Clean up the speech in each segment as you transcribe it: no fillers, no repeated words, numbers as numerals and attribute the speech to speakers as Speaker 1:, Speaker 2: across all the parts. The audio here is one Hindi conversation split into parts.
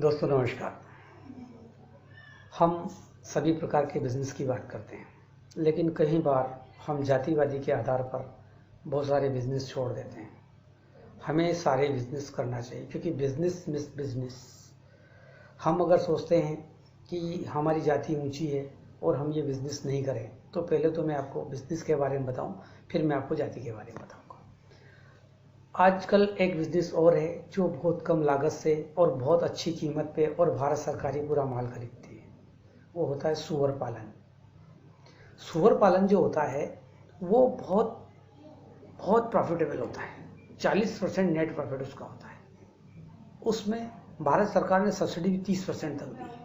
Speaker 1: दोस्तों नमस्कार। हम सभी प्रकार के बिजनेस की बात करते हैं, लेकिन कई बार हम जातिवादी के आधार पर बहुत सारे बिजनेस छोड़ देते हैं। हमें सारे बिजनेस करना चाहिए, क्योंकि बिजनेस मिस बिजनेस। हम अगर सोचते हैं कि हमारी जाति ऊंची है और हम ये बिजनेस नहीं करें, तो पहले तो मैं आपको बिजनेस के बारे में बताऊं, फिर मैं आपको जाति के बारे में बताऊंगा। आजकल एक बिजनेस और है जो बहुत कम लागत से और बहुत अच्छी कीमत पे और भारत सरकार ही पूरा माल खरीदती है। वो होता है सूअर पालन। सूअर पालन जो होता है वो बहुत बहुत प्रॉफिटेबल होता है। 40% नेट प्रॉफिट उसका होता है। उसमें भारत सरकार ने सब्सिडी भी 30% तक दी है।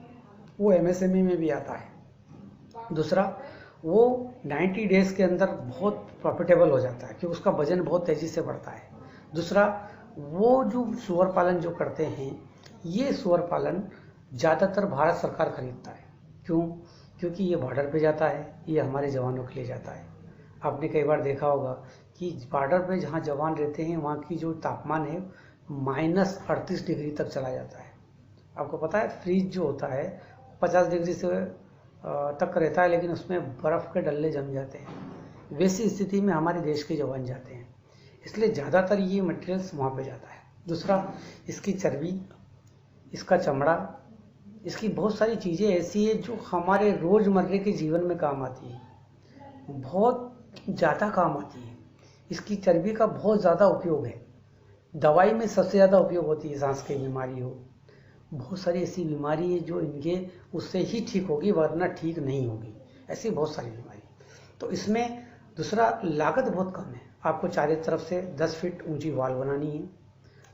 Speaker 1: वो MSME में भी आता है। दूसरा, वो 90 डेज के अंदर बहुत प्रॉफिटेबल हो जाता है, क्योंकि उसका वजन बहुत तेज़ी से बढ़ता है। दूसरा, वो जो सूअर पालन जो करते हैं, ये सूअर पालन ज़्यादातर भारत सरकार खरीदता है। क्यों? क्योंकि ये बॉर्डर पे जाता है, ये हमारे जवानों के लिए जाता है। आपने कई बार देखा होगा कि बॉर्डर पे जहाँ जवान रहते हैं वहाँ की जो तापमान है -38 डिग्री तक चला जाता है। आपको पता है फ्रीज जो होता है 50 डिग्री से तक रहता है, लेकिन उसमें बर्फ़ के डल्ले जम जाते हैं। वैसी स्थिति में हमारे देश के जवान जाते हैं, इसलिए ज़्यादातर ये मटेरियल्स वहाँ पे जाता है। दूसरा, इसकी चर्बी, इसका चमड़ा, इसकी बहुत सारी चीज़ें ऐसी है जो हमारे रोज़मर्रे के जीवन में काम आती है, बहुत ज़्यादा काम आती है। इसकी चर्बी का बहुत ज़्यादा उपयोग है। दवाई में सबसे ज़्यादा उपयोग होती है। सांस की बीमारी हो, बहुत सारी ऐसी बीमारी है जो इनके उससे ही ठीक होगी, वरना ठीक नहीं होगी। ऐसी बहुत सारी बीमारी। तो इसमें दूसरा, लागत बहुत कम है। आपको चारों तरफ से 10 फीट ऊंची वॉल बनानी है,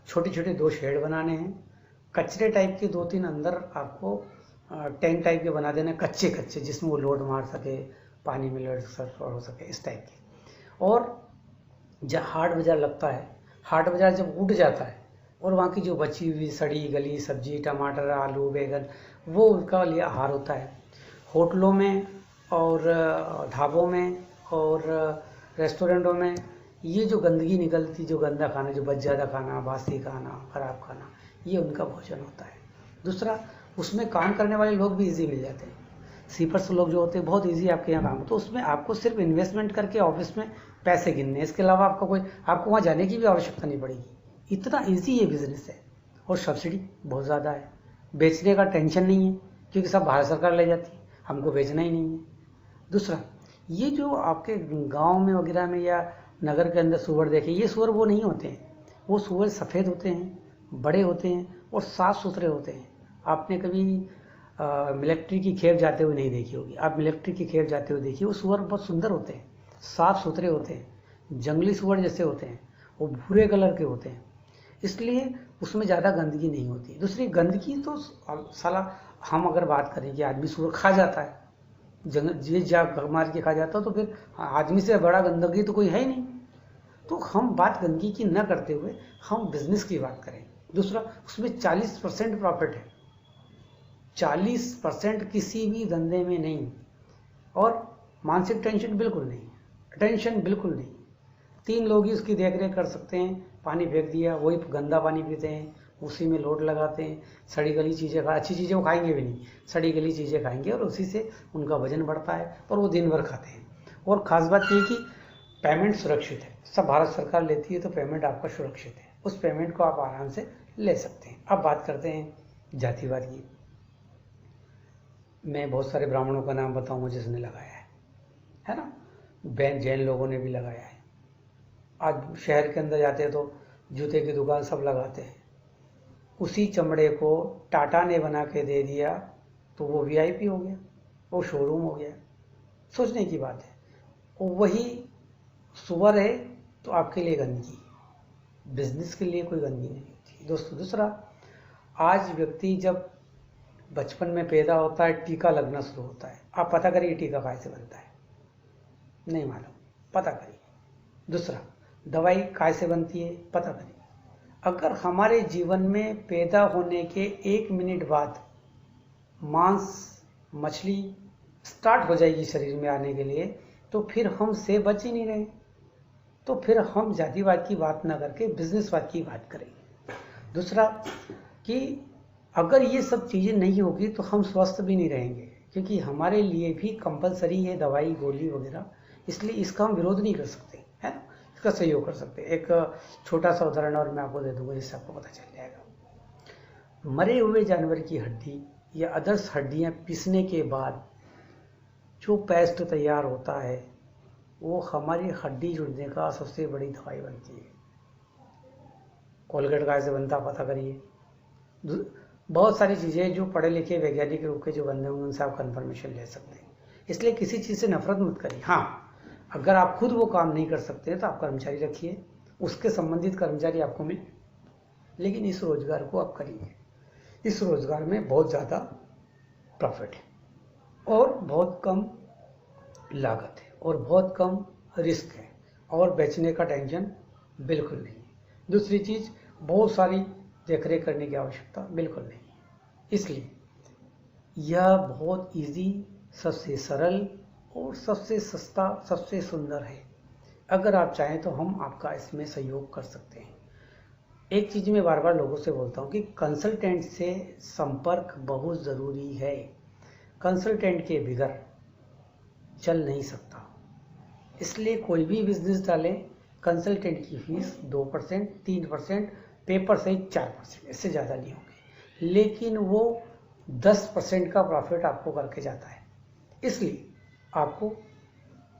Speaker 1: छोटे छोटे 2 शेड बनाने हैं, कचरे टाइप के 2-3 अंदर आपको टैंक टाइप के बना देना, कच्चे कच्चे, जिसमें वो लोड मार सके, पानी में लड़ हो सके, इस टाइप के। और जब हाट बाजार लगता है, हाट बाजार जब उठ जाता है और वहाँ की जो बची हुई सड़ी गली सब्जी, टमाटर, आलू, बैंगन, वो उनका लिए आहार होता है। होटलों में और ढाबों में और रेस्टोरेंटों में ये जो गंदगी निकलती, जो गंदा खाना, जो बच ज़्यादा खाना, बासी खाना, खराब खाना, ये उनका भोजन होता है। दूसरा, उसमें काम करने वाले लोग भी इजी मिल जाते हैं। सीपर्स लोग जो होते हैं बहुत इजी आपके यहाँ काम, तो उसमें आपको सिर्फ इन्वेस्टमेंट करके ऑफिस में पैसे गिनने, इसके अलावा आपको वहाँ जाने की भी आवश्यकता नहीं पड़ेगी। इतना ईजी ये बिजनेस है। और सब्सिडी बहुत ज़्यादा है। बेचने का टेंशन नहीं है, क्योंकि सब भारत सरकार ले जाती है, हमको बेचना ही नहीं है। दूसरा, ये जो आपके गांव में वगैरह में या नगर के अंदर सूअर देखे, ये सूअर वो नहीं होते हैं। वो सूअर सफ़ेद होते हैं, बड़े होते हैं और साफ़ सुथरे होते हैं। आपने कभी मिलिट्री की खेप जाते हुए नहीं देखी होगी। आप मिलिट्री की खेप जाते हुए देखिए, वो सूअर बहुत सुंदर होते हैं, साफ़ सुथरे होते हैं, जंगली सूअर जैसे होते हैं, वो भूरे कलर के होते हैं, इसलिए उसमें ज़्यादा गंदगी नहीं होती। दूसरी, गंदगी तो साला हम अगर बात करें कि आदमी सूअर खा जाता है, ये जाग मार के खा जाता, तो फिर आदमी से बड़ा गंदगी तो कोई है ही नहीं। तो हम बात गंदगी की न करते हुए हम बिजनेस की बात करें। दूसरा, उसमें 40% प्रॉफिट है। 40% किसी भी धंधे में नहीं। और मानसिक टेंशन बिल्कुल नहीं, टेंशन बिल्कुल नहीं। 3 लोग ही उसकी देख रेख कर सकते हैं। पानी फेंक दिया, वही गंदा पानी पीते हैं, उसी में लोड लगाते हैं, सड़ी गली चीज़ें अच्छी चीज़ें वो खाएंगे भी नहीं, सड़ी गली चीज़ें खाएंगे, और उसी से उनका वजन बढ़ता है और वो दिन भर खाते हैं। और ख़ास बात ये कि पेमेंट सुरक्षित है, सब भारत सरकार लेती है, तो पेमेंट आपका सुरक्षित है। उस पेमेंट को आप आराम से ले सकते हैं। अब बात करते हैं जातिवाद की। मैं बहुत सारे ब्राह्मणों का नाम बताऊँगा जिसने लगाया है ना। जैन लोगों ने भी लगाया है। आज शहर के अंदर जाते हैं तो जूते की दुकान सब लगाते हैं। उसी चमड़े को टाटा ने बना के दे दिया तो वो VIP हो गया, वो शोरूम हो गया। सोचने की बात है। वही सुअर है तो आपके लिए गंदगी, बिजनेस के लिए कोई गंदगी नहीं होती दोस्तों। दूसरा, आज व्यक्ति जब बचपन में पैदा होता है, टीका लगना शुरू होता है। आप पता करिए टीका कहाँ से बनता है, नहीं मालूम, पता करिए। दूसरा, दवाई काय से बनती है, पता करिए। अगर हमारे जीवन में पैदा होने के 1 मिनट बाद मांस मछली स्टार्ट हो जाएगी शरीर में आने के लिए, तो फिर हम से बच ही नहीं रहे। तो फिर हम जातिवाद की बात ना करके बिजनेसवाद की बात करेंगे। दूसरा कि अगर ये सब चीज़ें नहीं होगी तो हम स्वस्थ भी नहीं रहेंगे, क्योंकि हमारे लिए भी कंपलसरी है दवाई गोली वगैरह, इसलिए इसका हम विरोध नहीं कर सकते, है ना, इसका सहयोग कर सकते। एक छोटा सा उदाहरण और मैं आपको दे दूंगा जिससे आपको पता चल जाएगा। मरे हुए जानवर की हड्डी या अदर्स हड्डियां पीसने के बाद जो पेस्ट तैयार होता है वो हमारी हड्डी जुड़ने का सबसे बड़ी दवाई बनती है। कोलगेट कैसे बनता पता करिए। बहुत सारी चीज़ें जो पढ़े लिखे वैज्ञानिक रूप के जो बंदे होंगे उनसे आप कंफर्मेशन ले सकते हैं। इसलिए किसी चीज़ से नफरत मत करिए। हाँ, अगर आप खुद वो काम नहीं कर सकते हैं तो आप कर्मचारी रखिए, उसके संबंधित कर्मचारी आपको मिले, लेकिन इस रोजगार को आप करिए। इस रोजगार में बहुत ज़्यादा प्रॉफिट है और बहुत कम लागत है और बहुत कम रिस्क है और बेचने का टेंशन बिल्कुल नहीं है। दूसरी चीज़, बहुत सारी देखरेख करने की आवश्यकता बिल्कुल नहीं है। इसलिए यह बहुत इजी, सबसे सरल और सबसे सस्ता, सबसे सुंदर है। अगर आप चाहें तो हम आपका इसमें सहयोग कर सकते हैं। एक चीज़ मैं बार बार लोगों से बोलता हूँ कि कंसल्टेंट से संपर्क बहुत ज़रूरी है। कंसल्टेंट के बगैर चल नहीं सकता। इसलिए कोई भी बिजनेस डालें, कंसल्टेंट की फीस 2%, 3%, पेपर सहित 4%, इससे ज़्यादा नहीं होगी, लेकिन वो 10% का प्रॉफिट आपको करके जाता है। इसलिए आपको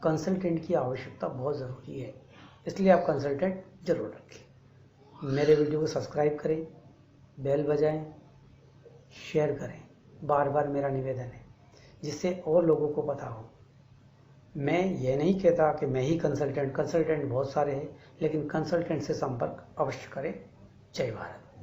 Speaker 1: कंसल्टेंट की आवश्यकता बहुत ज़रूरी है, इसलिए आप कंसल्टेंट जरूर रखें। मेरे वीडियो को सब्सक्राइब करें, बेल बजाएं, शेयर करें, बार बार मेरा निवेदन है, जिससे और लोगों को पता हो। मैं ये नहीं कहता कि मैं ही कंसल्टेंट बहुत सारे हैं, लेकिन कंसल्टेंट से संपर्क अवश्य करें। जय भारत।